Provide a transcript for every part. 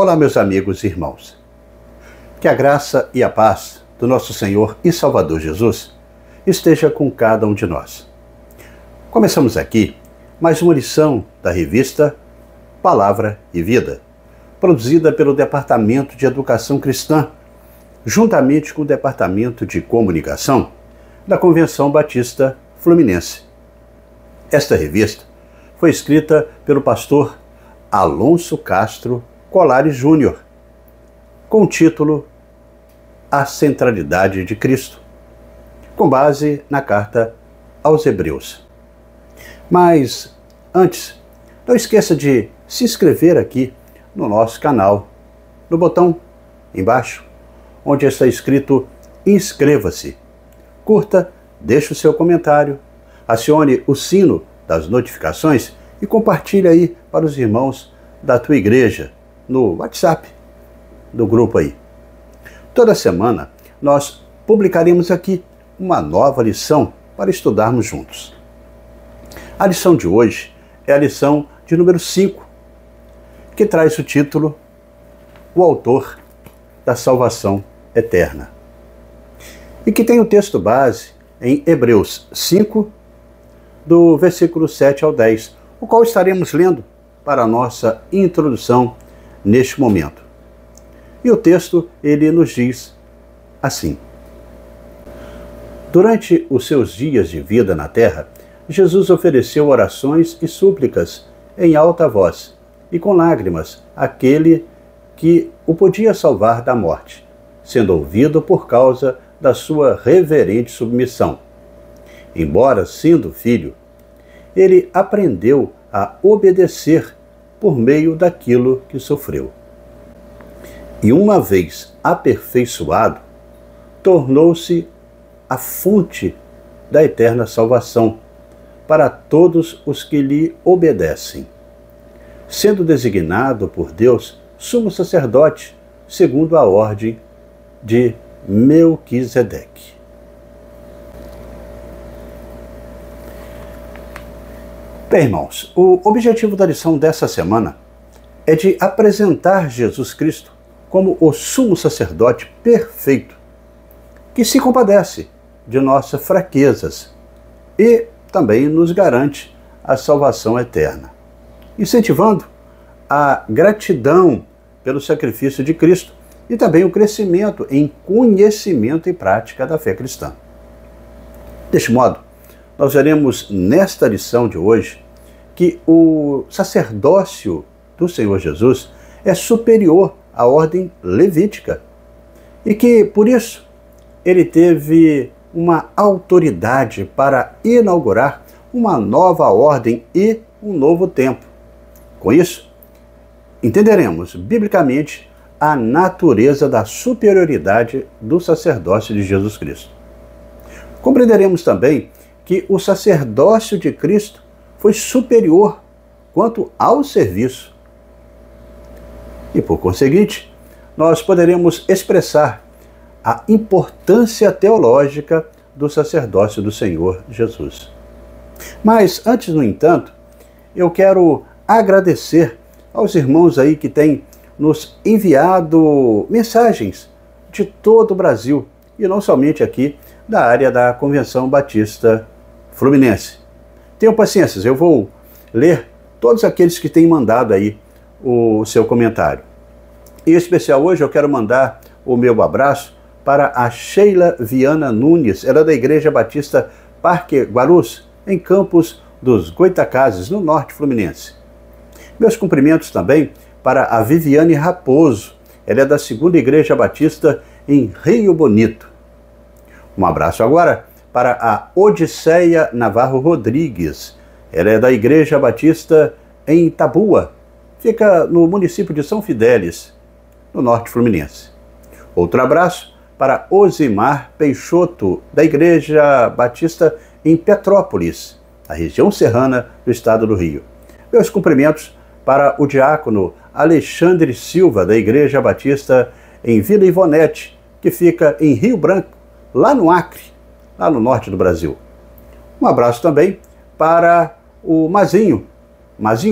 Olá, meus amigos e irmãos. Que a graça e a paz do nosso Senhor e Salvador Jesus esteja com cada um de nós. Começamos aqui mais uma lição da revista Palavra e Vida, produzida pelo Departamento de Educação Cristã, juntamente com o Departamento de Comunicação da Convenção Batista Fluminense. Esta revista foi escrita pelo pastor Alonso Castro Colares Júnior, com o título A Centralidade de Cristo, com base na carta aos Hebreus. Mas, antes, não esqueça de se inscrever aqui no nosso canal, no botão embaixo, onde está escrito Inscreva-se. Curta, deixe o seu comentário, acione o sino das notificações e compartilhe aí para os irmãos da tua igreja, no WhatsApp do grupo aí. Toda semana nós publicaremos aqui uma nova lição para estudarmos juntos. A lição de hoje é a lição de número 5, que traz o título O Autor da Salvação Eterna, e que tem o texto base em Hebreus 5, do versículo 7 ao 10, o qual estaremos lendo para a nossa introdução neste momento. E o texto, ele nos diz assim: Durante os seus dias de vida na terra, Jesus ofereceu orações e súplicas em alta voz e com lágrimas àquele que o podia salvar da morte, sendo ouvido por causa da sua reverente submissão. Embora sendo filho, ele aprendeu a obedecer por meio daquilo que sofreu. E uma vez aperfeiçoado, tornou-se a fonte da eterna salvação para todos os que lhe obedecem, sendo designado por Deus sumo sacerdote, segundo a ordem de Melquisedeque. Bem, irmãos, o objetivo da lição dessa semana é de apresentar Jesus Cristo como o sumo sacerdote perfeito, que se compadece de nossas fraquezas e também nos garante a salvação eterna, incentivando a gratidão pelo sacrifício de Cristo e também o crescimento em conhecimento e prática da fé cristã. Deste modo, nós veremos nesta lição de hoje que o sacerdócio do Senhor Jesus é superior à ordem levítica e que, por isso, ele teve uma autoridade para inaugurar uma nova ordem e um novo tempo. Com isso, entenderemos biblicamente a natureza da superioridade do sacerdócio de Jesus Cristo. Compreenderemos também que o sacerdócio de Cristo foi superior quanto ao serviço. E, por conseguinte, nós poderemos expressar a importância teológica do sacerdócio do Senhor Jesus. Mas, antes, no entanto, eu quero agradecer aos irmãos aí que têm nos enviado mensagens de todo o Brasil, e não somente aqui da área da Convenção Batista Fluminense. Tenham paciência, eu vou ler todos aqueles que têm mandado aí o seu comentário. Em especial hoje eu quero mandar o meu abraço para a Sheila Viana Nunes, ela é da Igreja Batista Parque Guarus, em Campos dos Goitacazes, no norte fluminense. Meus cumprimentos também para a Viviane Raposo, ela é da Segunda Igreja Batista em Rio Bonito. Um abraço agora para a Odisseia Navarro Rodrigues, ela é da Igreja Batista em Itabua, fica no município de São Fidélis, no norte fluminense. Outro abraço para Osimar Peixoto, da Igreja Batista em Petrópolis, na região serrana do estado do Rio. Meus cumprimentos para o diácono Alexandre Silva, da Igreja Batista em Vila Ivonete, que fica em Rio Branco, lá no Acre, lá no norte do Brasil. Um abraço também para o Mazinho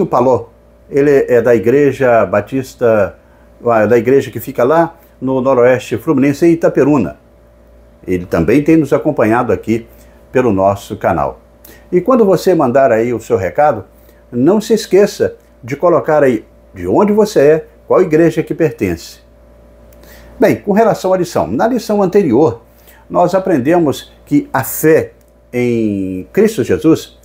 Paló. Ele é da Igreja Batista da igreja que fica lá no Noroeste Fluminense, em Itaperuna. Ele também tem nos acompanhado aqui pelo nosso canal. E quando você mandar aí o seu recado, não se esqueça de colocar aí de onde você é, qual igreja que pertence. Bem, com relação à lição, na lição anterior, nós aprendemos que a fé em Cristo Jesus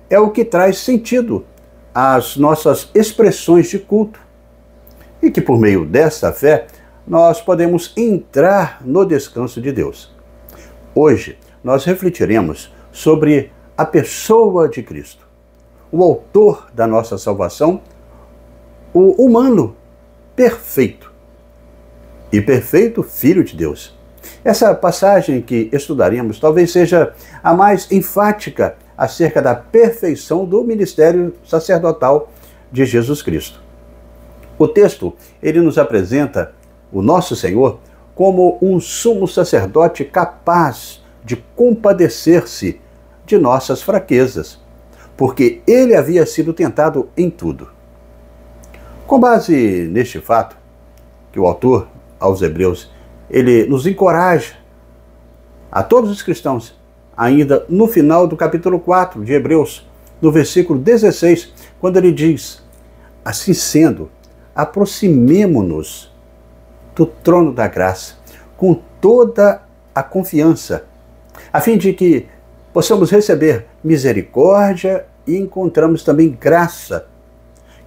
é o que traz sentido às nossas expressões de culto. E que por meio dessa fé, nós podemos entrar no descanso de Deus. Hoje, nós refletiremos sobre a pessoa de Cristo, o autor da nossa salvação, o humano perfeito e perfeito Filho de Deus. Essa passagem que estudaremos talvez seja a mais enfática acerca da perfeição do ministério sacerdotal de Jesus Cristo. O texto, ele nos apresenta o nosso Senhor como um sumo sacerdote capaz de compadecer-se de nossas fraquezas, porque ele havia sido tentado em tudo. Com base neste fato, que o autor aos Hebreus, ele nos encoraja a todos os cristãos, ainda no final do capítulo 4 de Hebreus, no versículo 16, quando ele diz: assim sendo, aproximemo-nos do trono da graça com toda a confiança, a fim de que possamos receber misericórdia e encontramos também graça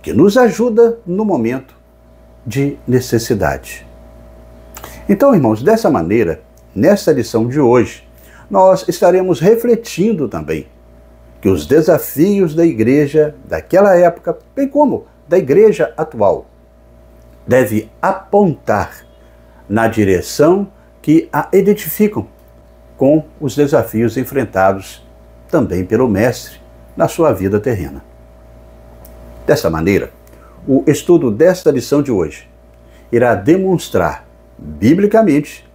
que nos ajuda no momento de necessidade. Então, irmãos, dessa maneira, nesta lição de hoje, nós estaremos refletindo também que os desafios da igreja daquela época, bem como da igreja atual, deve apontar na direção que a identificam com os desafios enfrentados também pelo Mestre na sua vida terrena. Dessa maneira, o estudo desta lição de hoje irá demonstrar biblicamente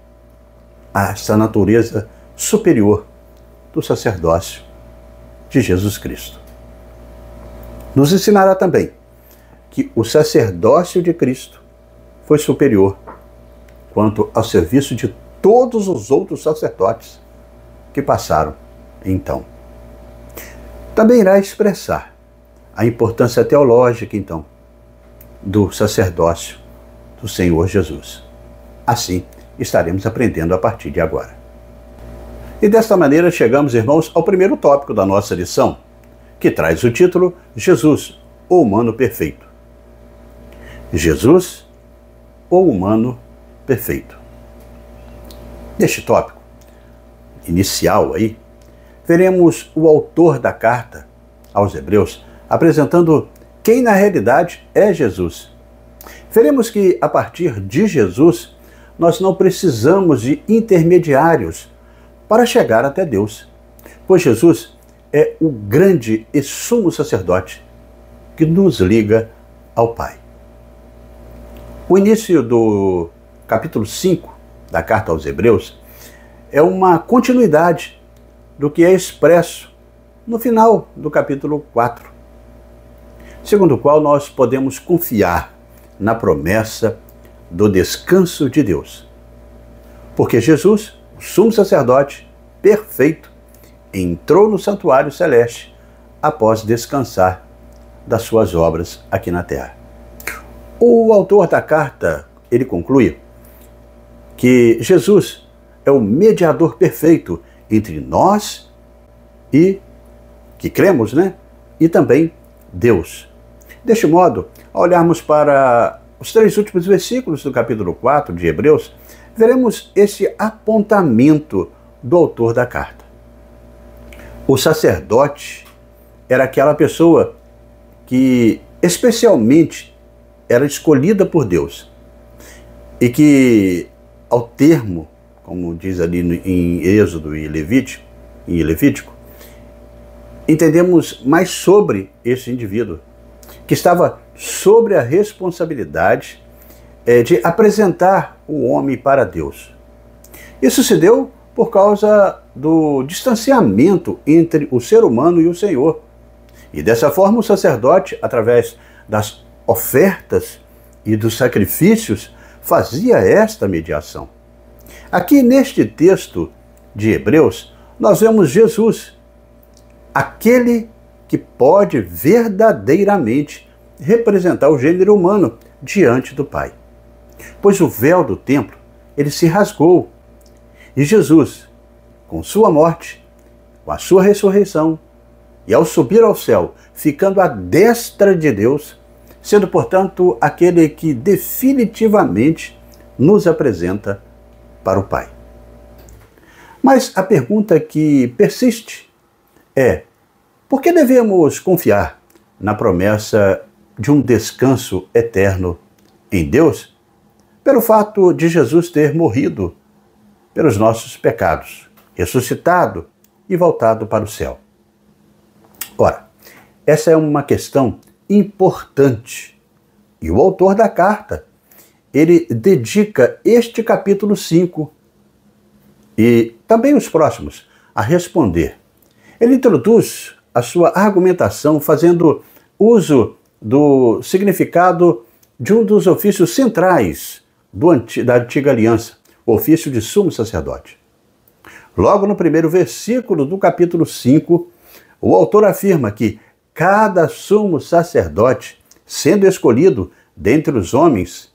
essa natureza superior do sacerdócio de Jesus Cristo. Nos ensinará também que o sacerdócio de Cristo foi superior quanto ao serviço de todos os outros sacerdotes que passaram então. Também irá expressar a importância teológica, então, do sacerdócio do Senhor Jesus. Assim, estaremos aprendendo a partir de agora. E desta maneira chegamos, irmãos, ao primeiro tópico da nossa lição, que traz o título Jesus, o humano perfeito. Jesus, o humano perfeito. Neste tópico inicial aí, veremos o autor da carta aos Hebreus apresentando quem na realidade é Jesus. Veremos que a partir de Jesus nós não precisamos de intermediários para chegar até Deus, pois Jesus é o grande e sumo sacerdote que nos liga ao Pai. O início do capítulo 5 da carta aos Hebreus é uma continuidade do que é expresso no final do capítulo 4, segundo o qual nós podemos confiar na promessa do descanso de Deus. Porque Jesus, o sumo sacerdote perfeito, entrou no santuário celeste após descansar das suas obras aqui na terra. O autor da carta, ele conclui que Jesus é o mediador perfeito entre nós e, que cremos, e também Deus. Deste modo, ao olharmos para os 3 últimos versículos do capítulo 4 de Hebreus, veremos esse apontamento do autor da carta. O sacerdote era aquela pessoa que especialmente era escolhida por Deus e que, ao termo, como diz ali em Êxodo e Levítico, entendemos mais sobre esse indivíduo, que estava sobre a responsabilidade de apresentar o homem para Deus. Isso se deu por causa do distanciamento entre o ser humano e o Senhor. E dessa forma o sacerdote, através das ofertas e dos sacrifícios fazia esta mediação. Aqui neste texto de Hebreus, nós vemos Jesus, aquele que pode verdadeiramente representar o gênero humano diante do Pai. Pois o véu do templo, ele se rasgou. E Jesus, com sua morte, com a sua ressurreição, e ao subir ao céu, ficando à destra de Deus, sendo, portanto, aquele que definitivamente nos apresenta para o Pai. Mas a pergunta que persiste é: por que devemos confiar na promessa de um descanso eterno em Deus, pelo fato de Jesus ter morrido pelos nossos pecados, ressuscitado e voltado para o céu? Ora, essa é uma questão importante. E o autor da carta, ele dedica este capítulo 5 e também os próximos a responder. Ele introduz a sua argumentação fazendo uso do significado de um dos ofícios centrais da Antiga Aliança, o ofício de sumo sacerdote. Logo no primeiro versículo do capítulo 5, o autor afirma que cada sumo sacerdote, sendo escolhido dentre os homens,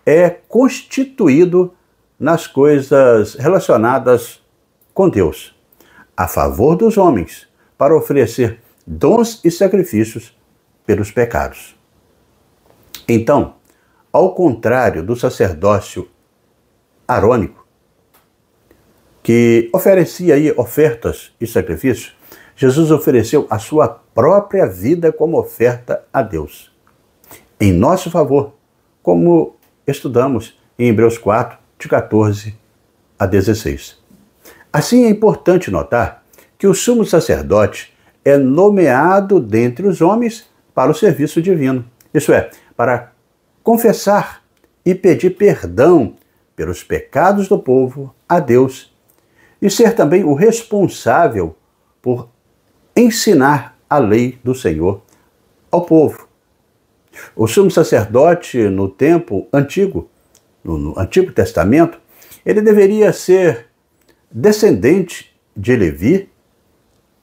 é constituído nas coisas relacionadas com Deus, a favor dos homens, para oferecer dons e sacrifícios pelos pecados. Então, ao contrário do sacerdócio arônico, que oferecia aí ofertas e sacrifícios, Jesus ofereceu a sua própria vida como oferta a Deus, em nosso favor, como estudamos em Hebreus 4, de 14 a 16. Assim, é importante notar que o sumo sacerdote é nomeado dentre os homens para o serviço divino, isso é, para confessar e pedir perdão pelos pecados do povo a Deus e ser também o responsável por ensinar a lei do Senhor ao povo. O sumo sacerdote no tempo antigo, no Antigo Testamento, ele deveria ser descendente de Levi,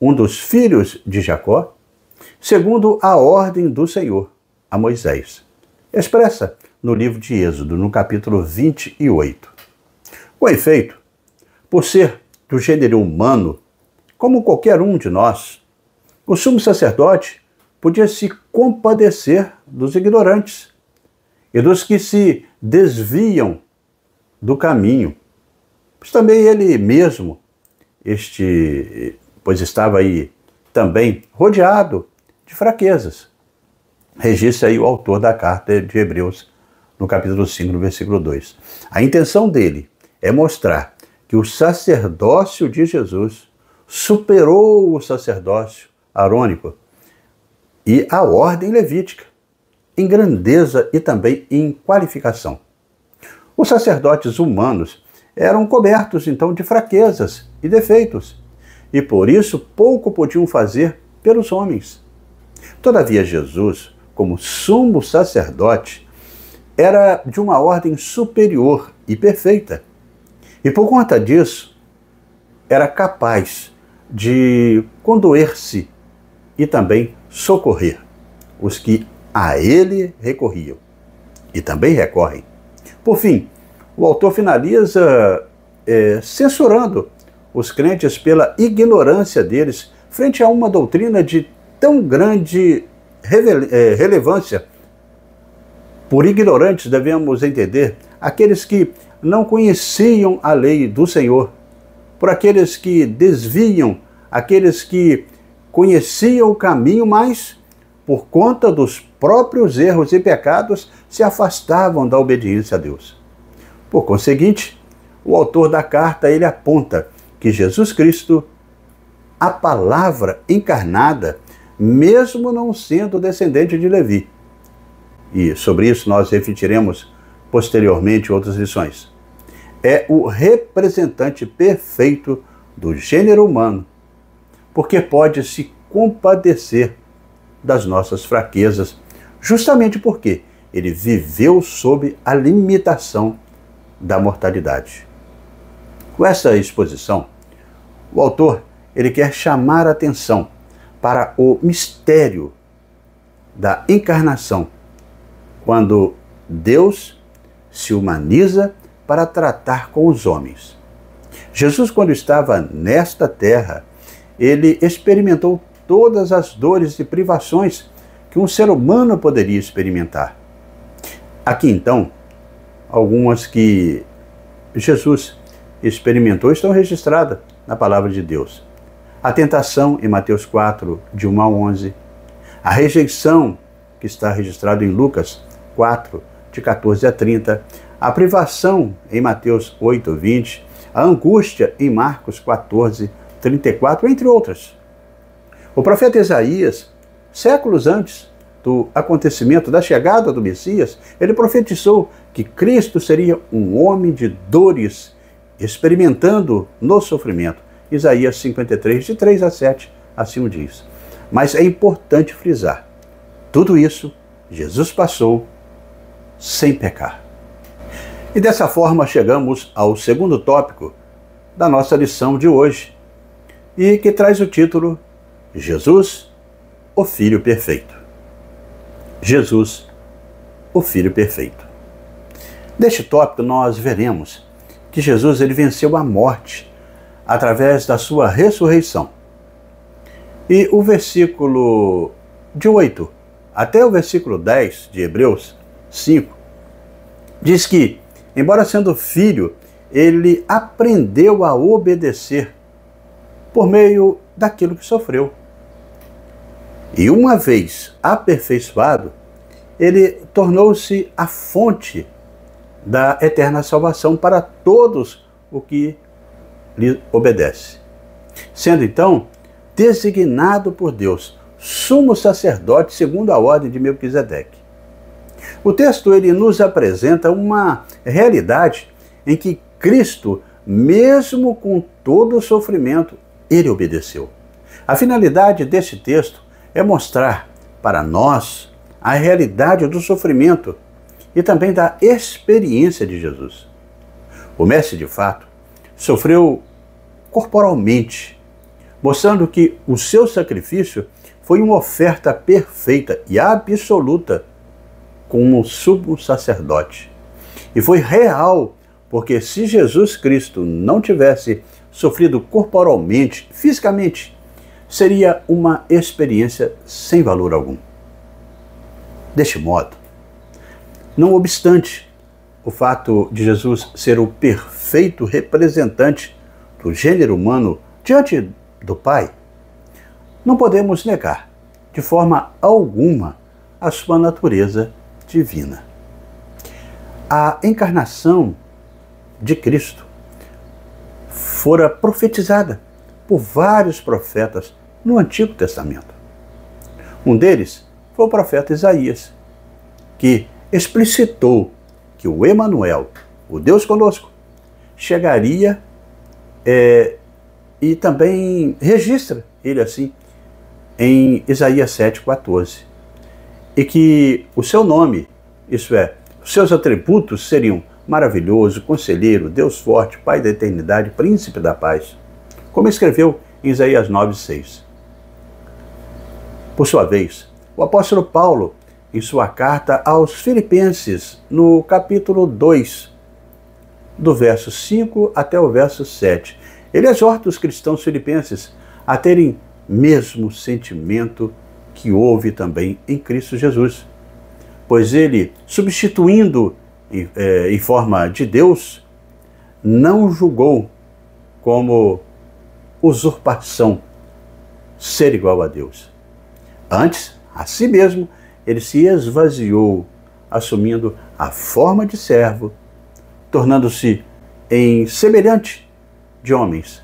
um dos filhos de Jacó, segundo a ordem do Senhor a Moisés, expressa no livro de Êxodo, no capítulo 28. Com efeito, por ser do gênero humano, como qualquer um de nós, o sumo sacerdote podia se compadecer dos ignorantes e dos que se desviam do caminho. Pois também ele mesmo, pois estava aí também rodeado de fraquezas. Registra aí o autor da carta de Hebreus, no capítulo 5, no versículo 2. A intenção dele é mostrar que o sacerdócio de Jesus superou o sacerdócio arônico e a ordem levítica, em grandeza e também em qualificação. Os sacerdotes humanos eram cobertos, então, de fraquezas e defeitos, e por isso pouco podiam fazer pelos homens. Todavia, Jesus, como sumo sacerdote, era de uma ordem superior e perfeita, e por conta disso, era capaz de condoer-se e também socorrer os que a ele recorriam e também recorrem. Por fim, o autor finaliza censurando os crentes pela ignorância deles frente a uma doutrina de tão grande relevância. Por ignorantes devemos entender aqueles que não conheciam a lei do Senhor, por aqueles que desviam, aqueles que conheciam o caminho, mas por conta dos próprios erros e pecados se afastavam da obediência a Deus. Por conseguinte, o autor da carta ele aponta que Jesus Cristo, a palavra encarnada, mesmo não sendo descendente de Levi, e sobre isso nós refletiremos posteriormente outras lições, é o representante perfeito do gênero humano, porque pode se compadecer das nossas fraquezas, justamente porque ele viveu sob a limitação da mortalidade. Com essa exposição, o autor ele quer chamar a atenção para o mistério da encarnação, quando Deus se humaniza para tratar com os homens. Jesus, quando estava nesta terra, ele experimentou todas as dores e privações que um ser humano poderia experimentar. Aqui, então, algumas que Jesus experimentou estão registradas na palavra de Deus. A tentação, em Mateus 4, de 1 a 11. A rejeição, que está registrado em Lucas 4, de 14 a 30. A privação, em Mateus 8, 20. A angústia, em Marcos 14, 34, entre outras. O profeta Isaías, séculos antes do acontecimento da chegada do Messias, ele profetizou que Cristo seria um homem de dores, experimentando no sofrimento. Isaías 53, de 3 a 7, assim o diz. Mas é importante frisar, tudo isso Jesus passou sem pecar. E dessa forma chegamos ao segundo tópico da nossa lição de hoje, e que traz o título Jesus, o Filho Perfeito. Jesus, o Filho Perfeito. Neste tópico nós veremos que Jesus ele venceu a morte através da sua ressurreição. E o versículo de 8 até o versículo 10 de Hebreus 5 diz que, embora sendo filho, ele aprendeu a obedecer por meio daquilo que sofreu. E uma vez aperfeiçoado, ele tornou-se a fonte da eterna salvação para todos os que lhe obedecem. Sendo então designado por Deus sumo sacerdote segundo a ordem de Melquisedeque. O texto ele nos apresenta uma realidade em que Cristo, mesmo com todo o sofrimento, ele obedeceu. A finalidade deste texto é mostrar para nós a realidade do sofrimento e também da experiência de Jesus. O Mestre, de fato, sofreu corporalmente, mostrando que o seu sacrifício foi uma oferta perfeita e absoluta como sumo sacerdote. E foi real, porque se Jesus Cristo não tivesse sofrido corporalmente, fisicamente, seria uma experiência sem valor algum. Deste modo, não obstante o fato de Jesus ser o perfeito representante do gênero humano diante do Pai, não podemos negar, de forma alguma, a sua natureza divina. A encarnação de Cristo fora profetizada por vários profetas no Antigo Testamento. Um deles foi o profeta Isaías, que explicitou que o Emanuel, o Deus conosco, chegaria e também registra ele assim em Isaías 7,14. E que o seu nome, isso é, os seus atributos seriam maravilhoso, conselheiro, Deus forte, Pai da eternidade, príncipe da paz, como escreveu em Isaías 9,6. Por sua vez, o apóstolo Paulo, em sua carta aos Filipenses, no capítulo 2, do verso 5 até o verso 7, ele exorta os cristãos filipenses a terem mesmo sentimento que houve também em Cristo Jesus, pois ele, substituindo em forma de Deus, não julgou como usurpação ser igual a Deus. Antes, a si mesmo, ele se esvaziou, assumindo a forma de servo, tornando-se em semelhante de homens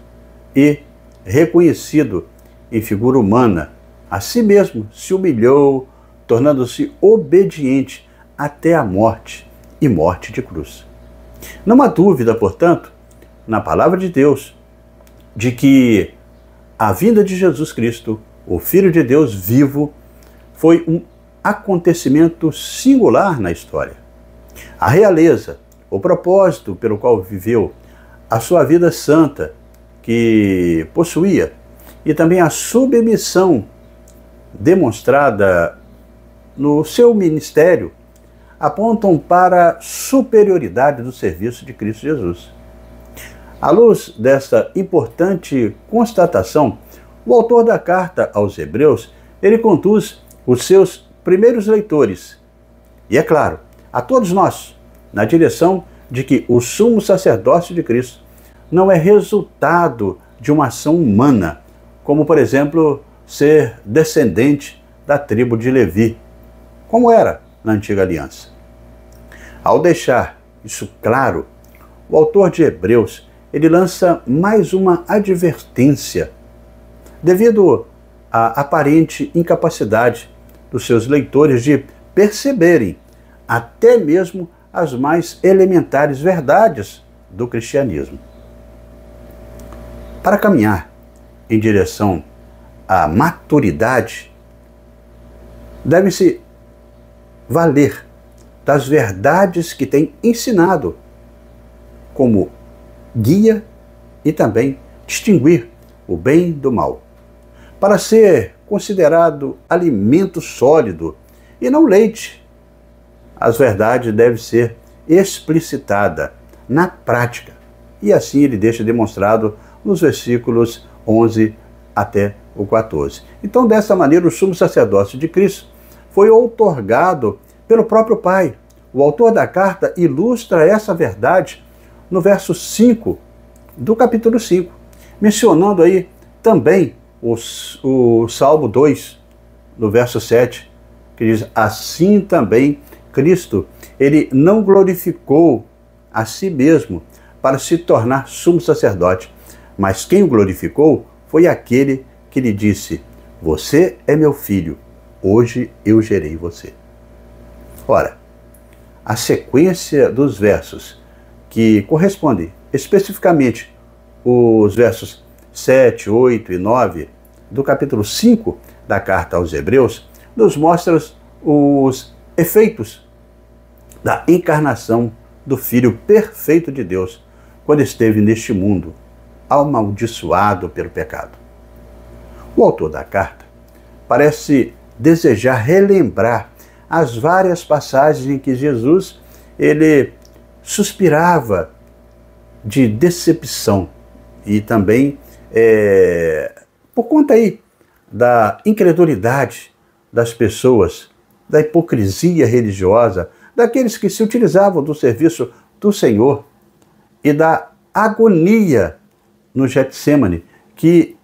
e reconhecido em figura humana, a si mesmo se humilhou, tornando-se obediente até a morte e morte de cruz. Não há dúvida, portanto, na palavra de Deus, de que a vinda de Jesus Cristo, o Filho de Deus vivo, foi um acontecimento singular na história. A realeza, o propósito pelo qual viveu, a sua vida santa que possuía e também a submissão demonstrada no seu ministério apontam para a superioridade do serviço de Cristo Jesus. À luz desta importante constatação, o autor da carta aos Hebreus, ele conduz os seus primeiros leitores, e é claro, a todos nós, na direção de que o sumo sacerdócio de Cristo não é resultado de uma ação humana, como, por exemplo, ser descendente da tribo de Levi, como era na antiga aliança. Ao deixar isso claro, o autor de Hebreus, ele lança mais uma advertência, devido à aparente incapacidade dos seus leitores de perceberem até mesmo as mais elementares verdades do cristianismo. Para caminhar em direção à maturidade, deve-se valer das verdades que tem ensinado como guia e também distinguir o bem do mal, para ser considerado alimento sólido e não leite. As verdades devem ser explicitada na prática, e assim ele deixa demonstrado nos versículos 11 até o 14. Então, dessa maneira, o sumo sacerdócio de Cristo foi outorgado pelo próprio Pai. O autor da carta ilustra essa verdade no verso 5 do capítulo 5, mencionando aí também o Salmo 2, no verso 7, que diz: assim também Cristo, ele não glorificou a si mesmo para se tornar sumo sacerdote, mas quem o glorificou foi aquele que lhe disse: você é meu filho, hoje eu gerei você. Ora, a sequência dos versos que corresponde especificamente os versos 7, 8 e 9 do capítulo 5 da carta aos Hebreus, nos mostra os efeitos da encarnação do Filho perfeito de Deus, quando esteve neste mundo, amaldiçoado pelo pecado. O autor da carta parece desejar relembrar as várias passagens em que Jesus ele suspirava de decepção e também por conta aí da incredulidade das pessoas, da hipocrisia religiosa, daqueles que se utilizavam do serviço do Senhor e da agonia no Getsêmani, que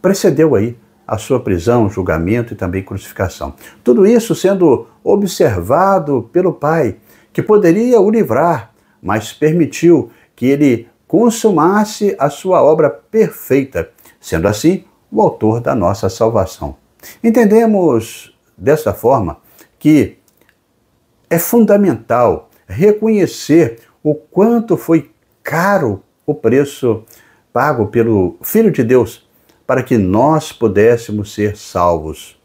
precedeu aí a sua prisão, julgamento e também crucificação. Tudo isso sendo observado pelo Pai, que poderia o livrar, mas permitiu que ele consumasse a sua obra perfeita, sendo assim o autor da nossa salvação. Entendemos desta forma que é fundamental reconhecer o quanto foi caro o preço pago pelo Filho de Deus para que nós pudéssemos ser salvos.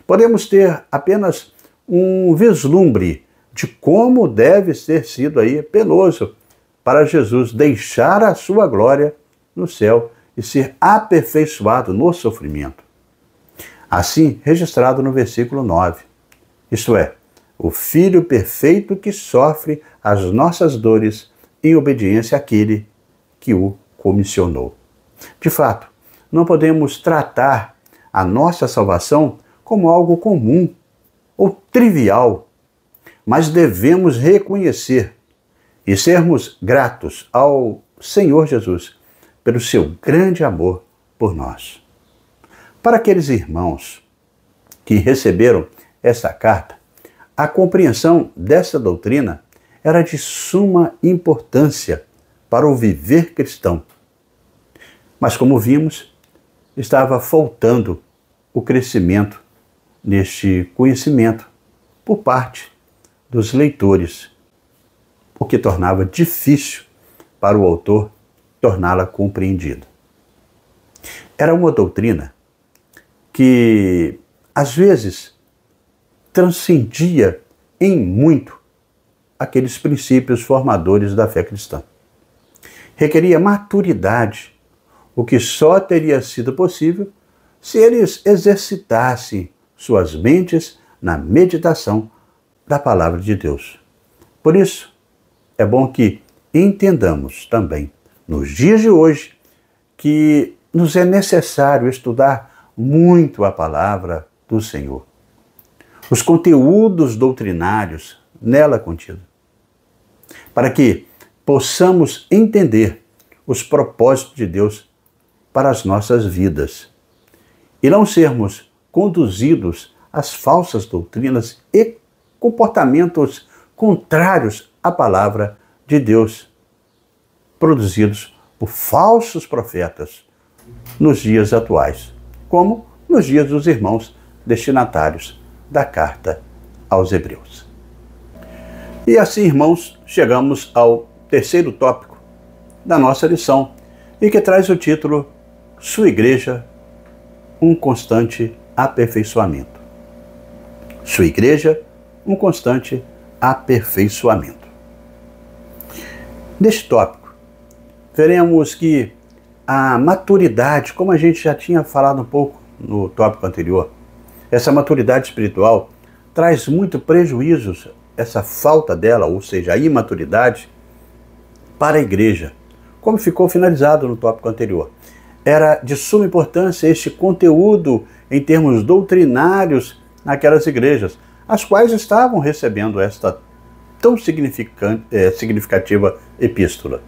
Podemos ter apenas um vislumbre de como deve ter sido aí penoso para Jesus deixar a sua glória no céu e ser aperfeiçoado no sofrimento. Assim, registrado no versículo 9, isto é, o Filho perfeito que sofre as nossas dores em obediência àquele que o comissionou. De fato, não podemos tratar a nossa salvação como algo comum ou trivial, mas devemos reconhecer e sermos gratos ao Senhor Jesus pelo seu grande amor por nós. Para aqueles irmãos que receberam esta carta, a compreensão dessa doutrina era de suma importância para o viver cristão. Mas, como vimos, estava faltando o crescimento neste conhecimento por parte dos leitores, o que tornava difícil para o autor torná-la compreendida. Era uma doutrina que, às vezes, transcendia em muito aqueles princípios formadores da fé cristã. Requeria maturidade, o que só teria sido possível se eles exercitassem suas mentes na meditação da palavra de Deus. Por isso, é bom que entendamos também, nos dias de hoje, que nos é necessário estudar muito a palavra do Senhor, os conteúdos doutrinários nela contidos, para que possamos entender os propósitos de Deus para as nossas vidas e não sermos conduzidos às falsas doutrinas e comportamentos contrários à palavra de Deus, produzidos por falsos profetas nos dias atuais, como nos dias dos irmãos destinatários da carta aos Hebreus. E assim, irmãos, chegamos ao terceiro tópico da nossa lição e que traz o título Sua Igreja, um constante aperfeiçoamento. Sua Igreja, um constante aperfeiçoamento. Neste tópico, veremos que a maturidade, como a gente já tinha falado um pouco no tópico anterior, essa maturidade espiritual traz muito prejuízos, essa falta dela, ou seja, a imaturidade, para a igreja. Como ficou finalizado no tópico anterior, era de suma importância este conteúdo em termos doutrinários naquelas igrejas, as quais estavam recebendo esta tão significativa epístola.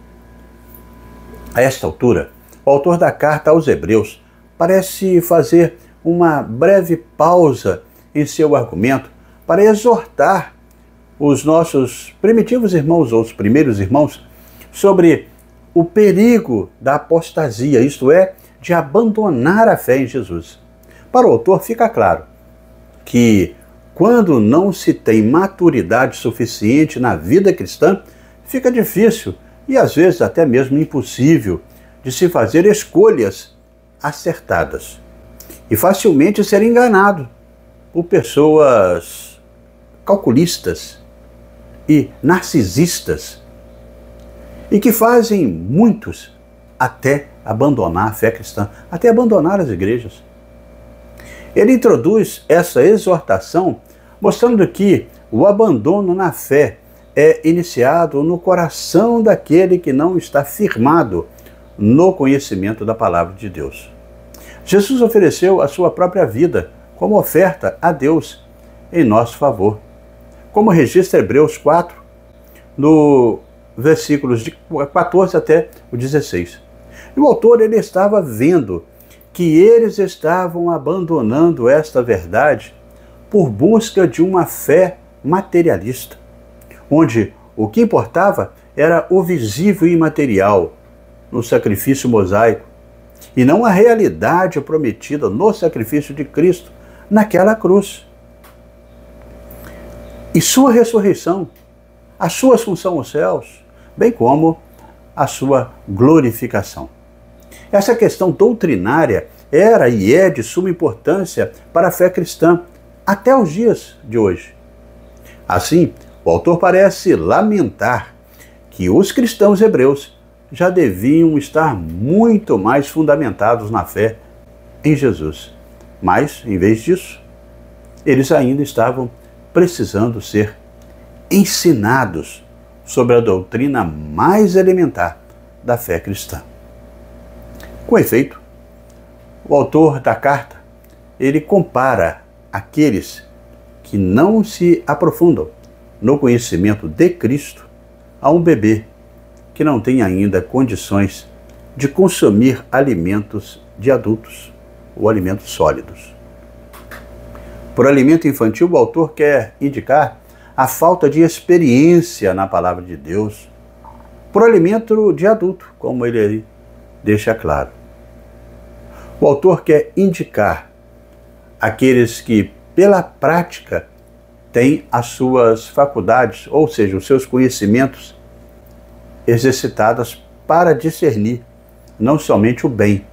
A esta altura, o autor da carta aos Hebreus parece fazer uma breve pausa em seu argumento para exortar os nossos primitivos irmãos, ou os primeiros irmãos, sobre o perigo da apostasia, isto é, de abandonar a fé em Jesus. Para o autor fica claro que quando não se tem maturidade suficiente na vida cristã, fica difícil e às vezes até mesmo impossível de se fazer escolhas acertadas e facilmente ser enganado por pessoas calculistas e narcisistas e que fazem muitos até abandonar a fé cristã, até abandonar as igrejas. Ele introduz essa exortação mostrando que o abandono na fé é iniciado no coração daquele que não está firmado no conhecimento da palavra de Deus. Jesus ofereceu a sua própria vida como oferta a Deus em nosso favor, como registra Hebreus 4, no versículos de 14 até o 16. E o autor ele estava vendo que eles estavam abandonando esta verdade por busca de uma fé materialista, onde o que importava era o visível e imaterial no sacrifício mosaico, e não a realidade prometida no sacrifício de Cristo naquela cruz. E sua ressurreição, a sua assunção aos céus, bem como a sua glorificação. Essa questão doutrinária era e é de suma importância para a fé cristã até os dias de hoje. Assim, o autor parece lamentar que os cristãos hebreus já deviam estar muito mais fundamentados na fé em Jesus. Mas, em vez disso, eles ainda estavam precisando ser ensinados sobre a doutrina mais elementar da fé cristã. Com efeito, o autor da carta, ele compara aqueles que não se aprofundam no conhecimento de Cristo a um bebê que não tem ainda condições de consumir alimentos de adultos ou alimentos sólidos. Por alimento infantil, o autor quer indicar a falta de experiência na palavra de Deus. Por alimento de adulto, como ele aí deixa claro. O autor quer indicar aqueles que, pela prática, têm as suas faculdades, ou seja, os seus conhecimentos exercitadas para discernir não somente o bem,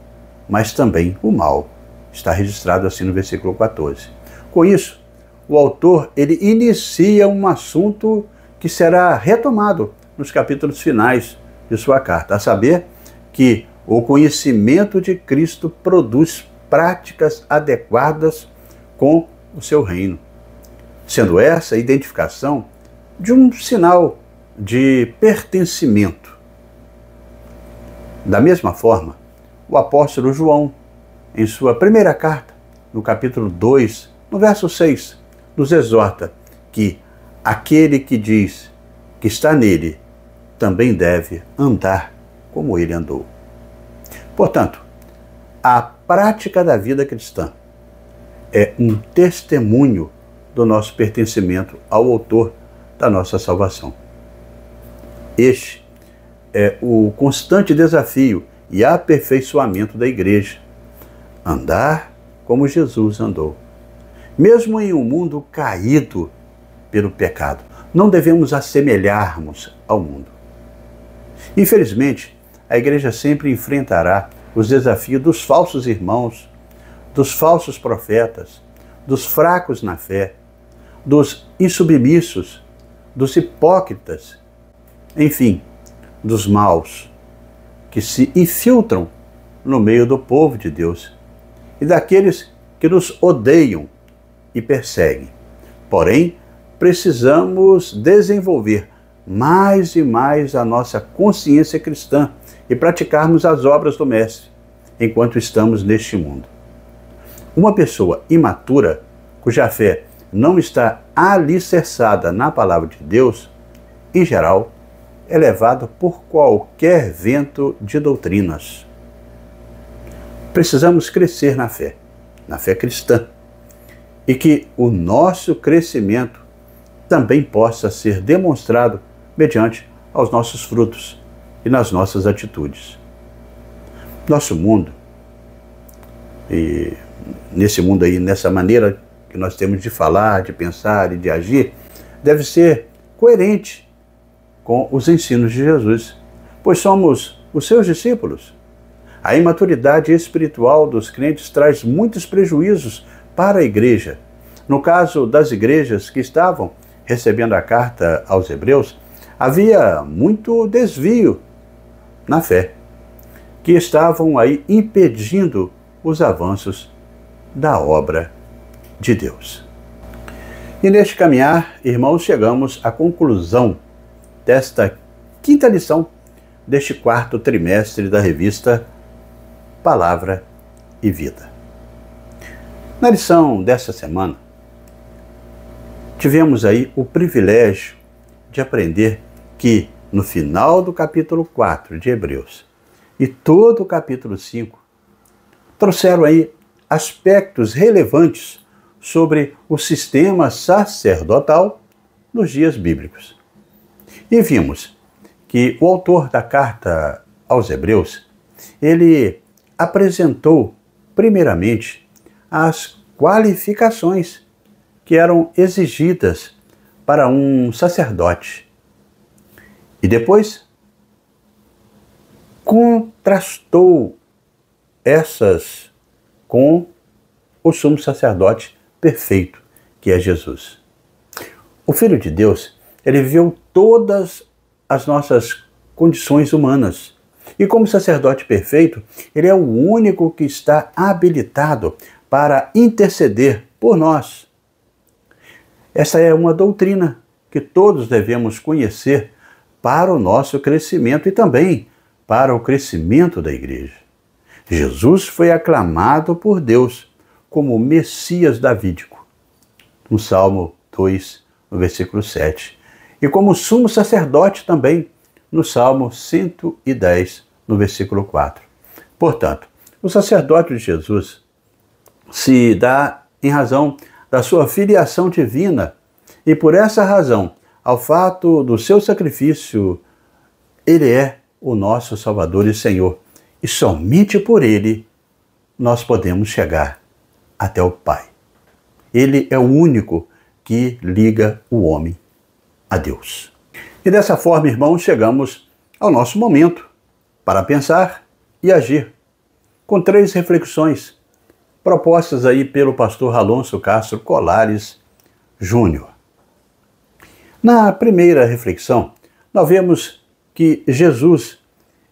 mas também o mal. Está registrado assim no versículo 14. Com isso, o autor ele inicia um assunto que será retomado nos capítulos finais de sua carta, a saber que o conhecimento de Cristo produz práticas adequadas com o seu reino, sendo essa a identificação de um sinal de pertencimento. Da mesma forma, o apóstolo João, em sua primeira carta, no capítulo 2, no verso 6, nos exorta que aquele que diz que está nele também deve andar como ele andou. Portanto, a prática da vida cristã é um testemunho do nosso pertencimento ao autor da nossa salvação. Este é o constante desafio e aperfeiçoamento da igreja. Andar como Jesus andou. Mesmo em um mundo caído pelo pecado, não devemos assemelharmos ao mundo. Infelizmente, a igreja sempre enfrentará os desafios dos falsos irmãos, dos falsos profetas, dos fracos na fé, dos insubmissos, dos hipócritas, enfim, dos maus, que se infiltram no meio do povo de Deus e daqueles que nos odeiam e perseguem. Porém, precisamos desenvolver mais e mais a nossa consciência cristã e praticarmos as obras do Mestre enquanto estamos neste mundo. Uma pessoa imatura, cuja fé não está alicerçada na palavra de Deus, em geral, é levada por qualquer vento de doutrinas. Precisamos crescer na fé cristã, e que o nosso crescimento também possa ser demonstrado mediante aos nossos frutos e nas nossas atitudes. Nosso mundo, e nesse mundo aí, nessa maneira que nós temos de falar, de pensar e de agir, deve ser coerente com os ensinos de Jesus, pois somos os seus discípulos. A imaturidade espiritual dos crentes traz muitos prejuízos para a igreja. No caso das igrejas que estavam recebendo a carta aos Hebreus, havia muito desvio na fé, que estavam aí impedindo os avanços da obra de Deus. E neste caminhar, irmãos, chegamos à conclusão desta quinta lição deste quarto trimestre da revista Palavra e Vida. Na lição dessa semana, tivemos aí o privilégio de aprender que no final do capítulo 4 de Hebreus e todo o capítulo 5 trouxeram aí aspectos relevantes sobre o sistema sacerdotal nos dias bíblicos. E vimos que o autor da carta aos Hebreus, ele apresentou primeiramente as qualificações que eram exigidas para um sacerdote. E depois contrastou essas com o sumo sacerdote perfeito, que é Jesus. O Filho de Deus, ele viveu todas as nossas condições humanas. E como sacerdote perfeito, ele é o único que está habilitado para interceder por nós. Essa é uma doutrina que todos devemos conhecer para o nosso crescimento e também para o crescimento da igreja. Jesus foi aclamado por Deus como o Messias davídico, no Salmo 2, no versículo 7, e como sumo sacerdote também, no Salmo 110, no versículo 4. Portanto, o sacerdócio de Jesus se dá em razão da sua filiação divina e por essa razão, ao fato do seu sacrifício, ele é o nosso Salvador e Senhor. E somente por ele nós podemos chegar até o Pai. Ele é o único que liga o homem a Deus. E dessa forma, irmãos, chegamos ao nosso momento para pensar e agir, com 3 reflexões propostas aí pelo pastor Alonso Castro Colares Júnior. Na primeira reflexão, nós vemos que Jesus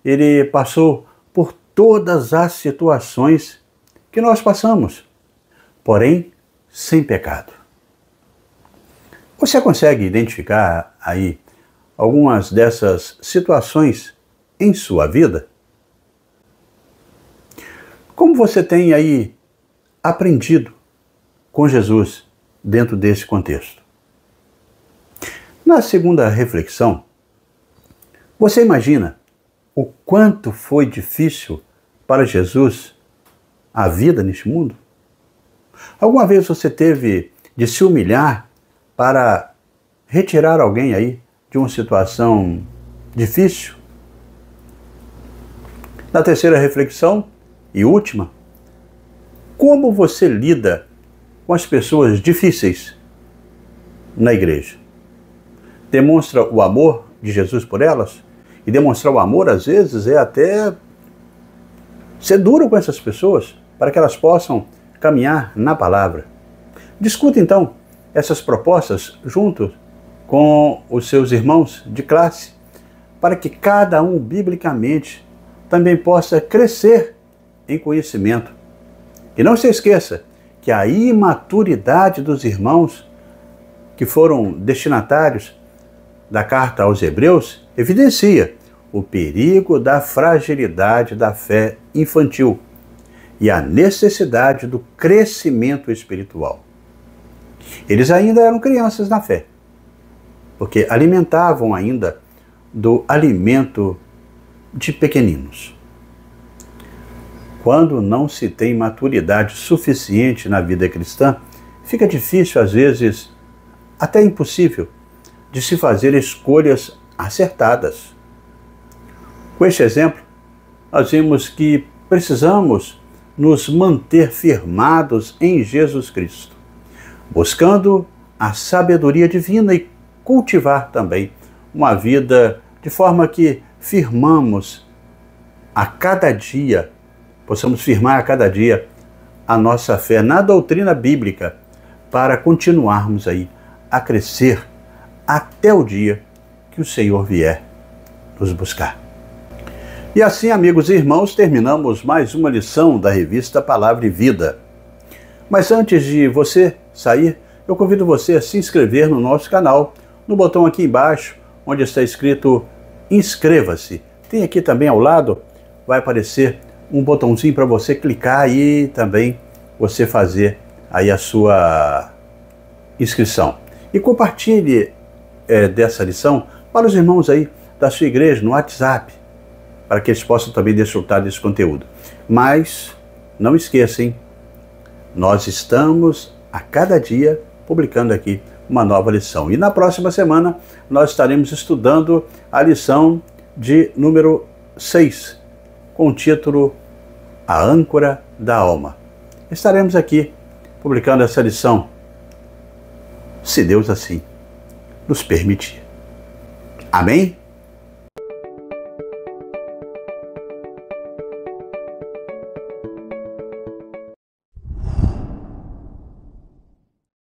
ele passou por todas as situações que nós passamos, porém sem pecado. Você consegue identificar aí algumas dessas situações em sua vida? Como você tem aí aprendido com Jesus dentro desse contexto? Na segunda reflexão, você imagina o quanto foi difícil para Jesus a vida neste mundo? Alguma vez você teve de se humilhar para retirar alguém aí de uma situação difícil? Na terceira reflexão e última, como você lida com as pessoas difíceis na igreja? Demonstra o amor de Jesus por elas? E demonstrar o amor, às vezes, é até ser duro com essas pessoas, para que elas possam caminhar na palavra. Discuta, então, essas propostas junto com os seus irmãos de classe, para que cada um, biblicamente, também possa crescer em conhecimento. E não se esqueça que a imaturidade dos irmãos que foram destinatários da carta aos Hebreus evidencia o perigo da fragilidade da fé infantil e a necessidade do crescimento espiritual. Eles ainda eram crianças na fé, porque alimentavam ainda do alimento de pequeninos. Quando não se tem maturidade suficiente na vida cristã, fica difícil, às vezes, até impossível, de se fazer escolhas acertadas. Com este exemplo, nós vimos que precisamos nos manter firmados em Jesus Cristo, buscando a sabedoria divina e cultivar também uma vida de forma que firmamos a cada dia, possamos firmar a cada dia a nossa fé na doutrina bíblica para continuarmos aí a crescer até o dia que o Senhor vier nos buscar. E assim, amigos e irmãos, terminamos mais uma lição da revista Palavra e Vida. Mas antes de você sair, eu convido você a se inscrever no nosso canal, no botão aqui embaixo, onde está escrito Inscreva-se. Tem aqui também ao lado, vai aparecer um botãozinho para você clicar e também você fazer aí a sua inscrição. E compartilhe dessa lição para os irmãos aí da sua igreja no WhatsApp, para que eles possam também desfrutar desse conteúdo. Mas não esqueçam, nós estamos a cada dia publicando aqui uma nova lição. E na próxima semana nós estaremos estudando a lição de número 6, com o título A Âncora da Alma. Estaremos aqui publicando essa lição, se Deus assim nos permitir. Amém?